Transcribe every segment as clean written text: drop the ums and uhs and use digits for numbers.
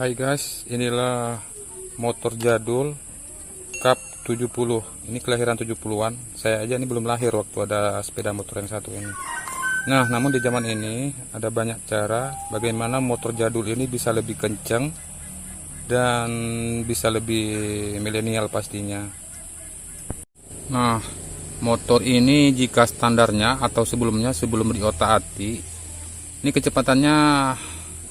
Hai guys, inilah motor jadul Cup 70. Ini kelahiran 70-an. Saya aja ini belum lahir waktu ada sepeda motor yang satu ini. Nah, namun di zaman ini ada banyak cara bagaimana motor jadul ini bisa lebih kencang dan bisa lebih milenial pastinya. Nah, motor ini jika standarnya atau sebelum diotak-atik, ini kecepatannya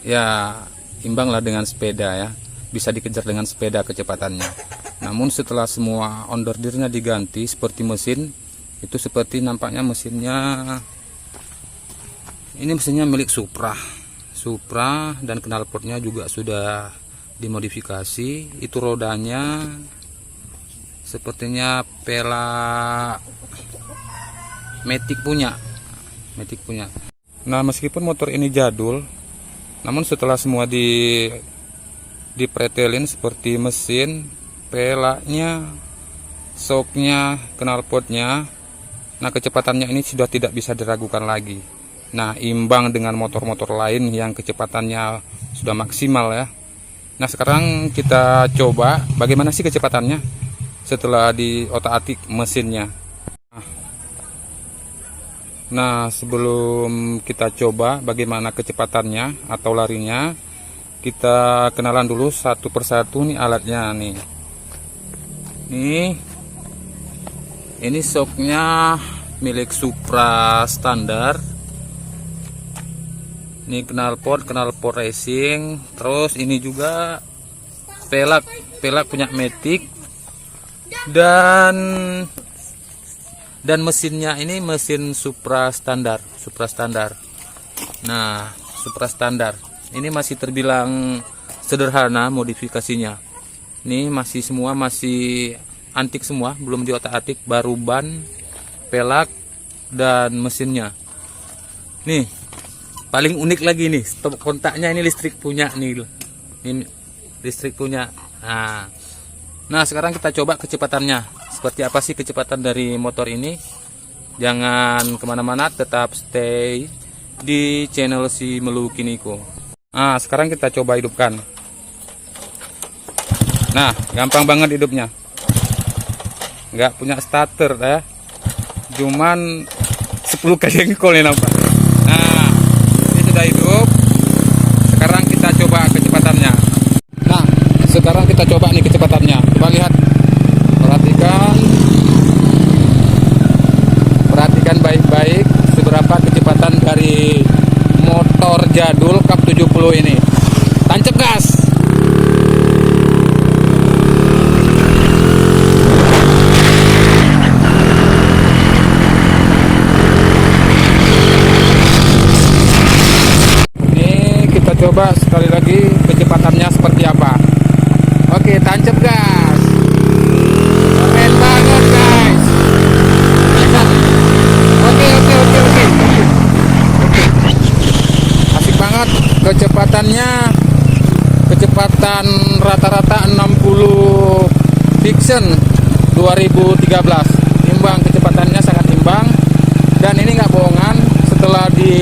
ya imbang lah dengan sepeda ya, bisa dikejar dengan sepeda kecepatannya. Namun setelah semua on-board-nya diganti seperti mesin, itu seperti nampaknya mesinnya milik Supra dan knalpotnya juga sudah dimodifikasi. Itu rodanya sepertinya Pela Matic punya. Nah, meskipun motor ini jadul, namun setelah semua dipretelin seperti mesin, pelaknya, shocknya, knalpotnya, nah kecepatannya ini sudah tidak bisa diragukan lagi. Nah, imbang dengan motor-motor lain yang kecepatannya sudah maksimal ya. Nah, sekarang kita coba bagaimana sih kecepatannya setelah diotak-atik mesinnya. Nah, sebelum kita coba bagaimana kecepatannya atau larinya, kita kenalan dulu satu persatu nih alatnya nih. Ini shocknya milik Supra standar. Ini knalpot racing. Terus ini juga pelak punya Matic. Dan mesinnya ini mesin Supra standar. Nah, Supra standar ini masih terbilang sederhana modifikasinya. Ini semua masih antik semua, belum diotak-atik, baru ban, pelak dan mesinnya. Nih, paling unik lagi nih, stop kontaknya ini listrik punya nih. Ini listrik punya. Nah, sekarang kita coba kecepatannya. Seperti apa sih kecepatan dari motor ini? Jangan kemana-mana, tetap stay di channel si Melu Kiniko. Nah, sekarang kita coba hidupkan. Nah, gampang banget hidupnya. Nggak punya starter ya. Cuman 10 kali jengkol nih nampak. Nah, ini sudah hidup. Sekarang kita coba kecepatannya. Nah, sekarang kita coba nih kecepatannya. Coba lihat. Perhatikan baik-baik seberapa kecepatan dari motor jadul Cup 70 ini. Tancap gas. Ini kita coba sekali lagi kecepatannya seperti apa. Oke, tancap gas. Keren banget guys. Oke. Asik banget kecepatan rata-rata 60 fiction 2013. Imbang, kecepatannya sangat imbang. Dan ini nggak bohongan, setelah di